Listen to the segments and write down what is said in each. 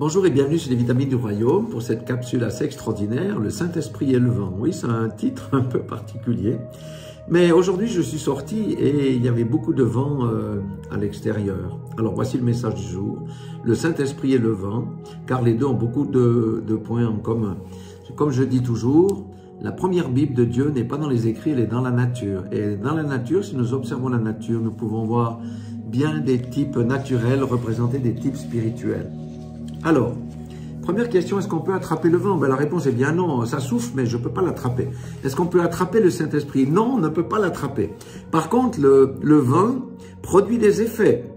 Bonjour et bienvenue sur les vitamines du royaume pour cette capsule assez extraordinaire, le Saint-Esprit et le vent. Oui, c'est un titre un peu particulier, mais aujourd'hui je suis sorti et il y avait beaucoup de vent à l'extérieur. Alors voici le message du jour, le Saint-Esprit et le vent, car les deux ont beaucoup de points en commun. Comme je dis toujours, la première Bible de Dieu n'est pas dans les écrits, elle est dans la nature. Et dans la nature, si nous observons la nature, nous pouvons voir bien des types naturels représenter des types spirituels. Alors, première question, est-ce qu'on peut attraper le vent? Ben, la réponse est bien non, ça souffle, mais je ne peux pas l'attraper. Est-ce qu'on peut attraper le Saint-Esprit? Non, on ne peut pas l'attraper. Par contre, le vent produit des effets.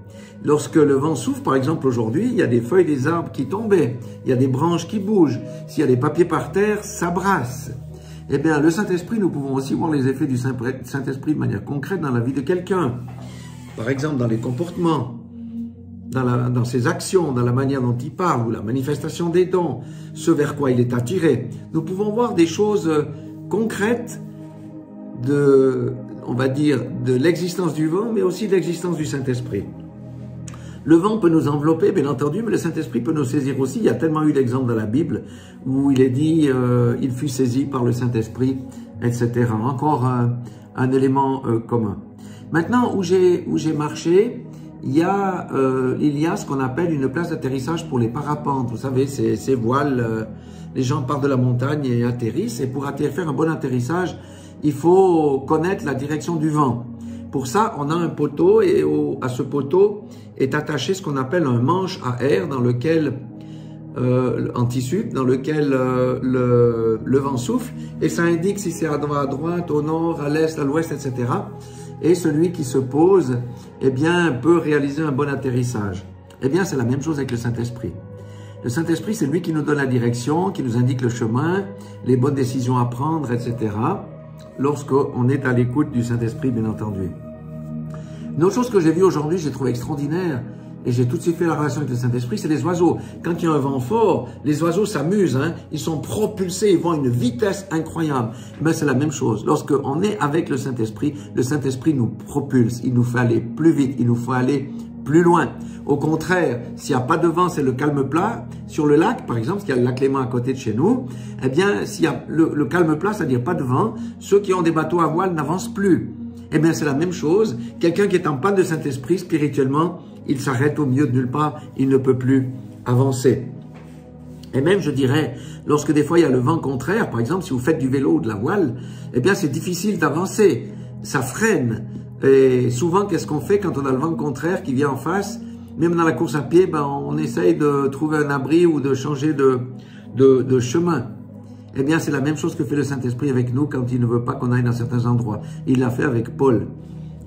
Lorsque le vent souffle, par exemple aujourd'hui, il y a des feuilles des arbres qui tombaient, il y a des branches qui bougent, s'il y a des papiers par terre, ça brasse. Eh bien, le Saint-Esprit, nous pouvons aussi voir les effets du Saint-Esprit de manière concrète dans la vie de quelqu'un. Par exemple, dans les comportements. Dans ses actions, dans la manière dont il parle, ou la manifestation des dons, ce vers quoi il est attiré. Nous pouvons voir des choses concrètes on va dire, de l'existence du vent, mais aussi de l'existence du Saint-Esprit. Le vent peut nous envelopper, bien entendu, mais le Saint-Esprit peut nous saisir aussi. Il y a tellement eu d'exemples dans la Bible où il est dit il fut saisi par le Saint-Esprit, etc. Encore un élément commun. Maintenant, où j'ai marché, il y a ce qu'on appelle une place d'atterrissage pour les parapentes. Vous savez, ces voiles, les gens partent de la montagne et atterrissent. Et pour faire un bon atterrissage, il faut connaître la direction du vent. Pour ça, on a un poteau et à ce poteau est attaché ce qu'on appelle un manche à air dans lequel, en tissu, dans lequel le vent souffle. Et ça indique si c'est à droite, au nord, à l'est, à l'ouest, etc. Et celui qui se pose, eh bien, peut réaliser un bon atterrissage. Eh bien, c'est la même chose avec le Saint-Esprit. Le Saint-Esprit, c'est lui qui nous donne la direction, qui nous indique le chemin, les bonnes décisions à prendre, etc. Lorsqu'on est à l'écoute du Saint-Esprit, bien entendu. Une autre chose que j'ai vue aujourd'hui, j'ai trouvé extraordinaire, et j'ai tout de suite fait la relation avec le Saint-Esprit, c'est les oiseaux. Quand il y a un vent fort, les oiseaux s'amusent, hein, ils sont propulsés, ils vont à une vitesse incroyable. Mais c'est la même chose. Lorsqu'on est avec le Saint-Esprit nous propulse, il nous fait aller plus vite, il nous fait aller plus loin. Au contraire, s'il n'y a pas de vent, c'est le calme plat. Sur le lac, par exemple, s'il y a le lac Léman à côté de chez nous, eh bien, s'il y a le calme plat, c'est-à-dire pas de vent, ceux qui ont des bateaux à voile n'avancent plus. Eh bien, c'est la même chose. Quelqu'un qui est en panne de Saint-Esprit, spirituellement, il s'arrête au milieu de nulle part, il ne peut plus avancer. Et même, je dirais, lorsque des fois il y a le vent contraire, par exemple, si vous faites du vélo ou de la voile, eh bien, c'est difficile d'avancer. Ça freine. Et souvent, qu'est-ce qu'on fait quand on a le vent contraire qui vient en face? Même dans la course à pied, ben, on essaye de trouver un abri ou de changer de chemin. Eh bien, c'est la même chose que fait le Saint-Esprit avec nous quand il ne veut pas qu'on aille dans certains endroits. Il l'a fait avec Paul.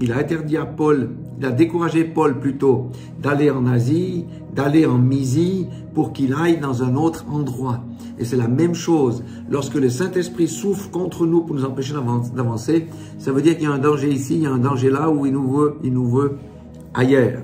Il a interdit à Paul, il a découragé Paul plutôt d'aller en Asie, d'aller en Mysie pour qu'il aille dans un autre endroit. Et c'est la même chose. Lorsque le Saint-Esprit souffle contre nous pour nous empêcher d'avancer, ça veut dire qu'il y a un danger ici, il y a un danger là où il nous veut ailleurs.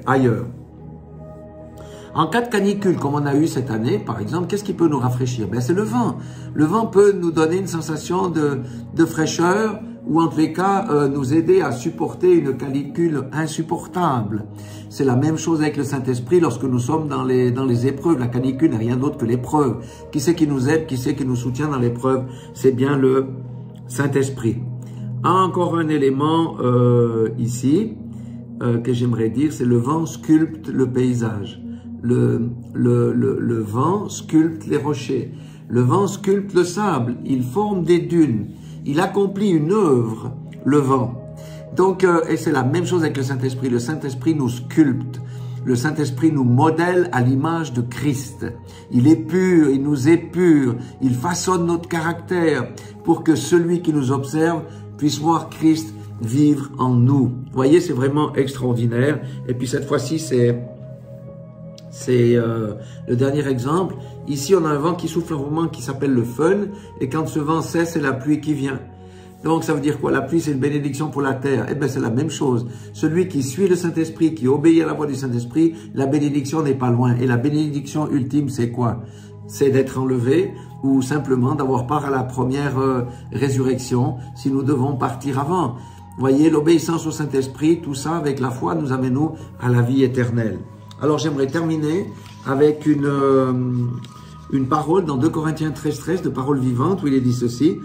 En cas de canicule, comme on a eu cette année, par exemple, qu'est-ce qui peut nous rafraîchir? Ben, c'est le vent. Le vent peut nous donner une sensation de fraîcheur ou en tous les cas nous aider à supporter une canicule insupportable. C'est la même chose avec le Saint-Esprit lorsque nous sommes dans les épreuves. La canicule n'est rien d'autre que l'épreuve. Qui c'est qui nous aide? Qui c'est qui nous soutient dans l'épreuve? C'est bien le Saint-Esprit. Encore un élément ici que j'aimerais dire, c'est le vent sculpte le paysage. Le vent sculpte les rochers. Le vent sculpte le sable. Il forme des dunes. Il accomplit une œuvre, le vent. Donc, et c'est la même chose avec le Saint-Esprit. Le Saint-Esprit nous sculpte. Le Saint-Esprit nous modèle à l'image de Christ. Il est pur, il nous épure, il façonne notre caractère pour que celui qui nous observe puisse voir Christ vivre en nous. Vous voyez, c'est vraiment extraordinaire. Et puis cette fois-ci, c'est le dernier exemple. Ici, on a un vent qui souffle un moment qui s'appelle le fun. Et quand ce vent cesse, c'est la pluie qui vient. Donc, ça veut dire quoi? La pluie, c'est une bénédiction pour la terre. Eh bien, c'est la même chose. Celui qui suit le Saint-Esprit, qui obéit à la voix du Saint-Esprit, la bénédiction n'est pas loin. Et la bénédiction ultime, c'est quoi? C'est d'être enlevé ou simplement d'avoir part à la première résurrection si nous devons partir avant. Vous voyez, l'obéissance au Saint-Esprit, tout ça avec la foi nous amène à la vie éternelle. Alors, j'aimerais terminer avec une parole dans 2 Corinthiens 13, de parole vivante, où il est dit ceci,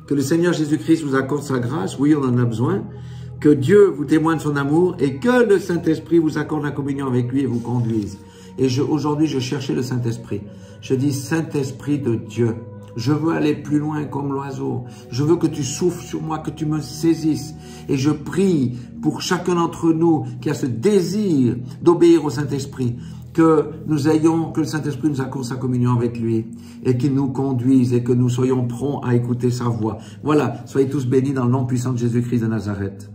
que le Seigneur Jésus-Christ vous accorde sa grâce, oui, on en a besoin, que Dieu vous témoigne son amour et que le Saint-Esprit vous accorde la communion avec lui et vous conduise. Et aujourd'hui, je cherchais le Saint-Esprit. Je dis, Saint-Esprit de Dieu, je veux aller plus loin comme l'oiseau. Je veux que tu souffles sur moi, que tu me saisisses. Et je prie pour chacun d'entre nous qui a ce désir d'obéir au Saint-Esprit, que le Saint-Esprit nous accorde sa communion avec lui et qu'il nous conduise et que nous soyons prompts à écouter sa voix. Voilà, soyez tous bénis dans le nom puissant de Jésus-Christ de Nazareth.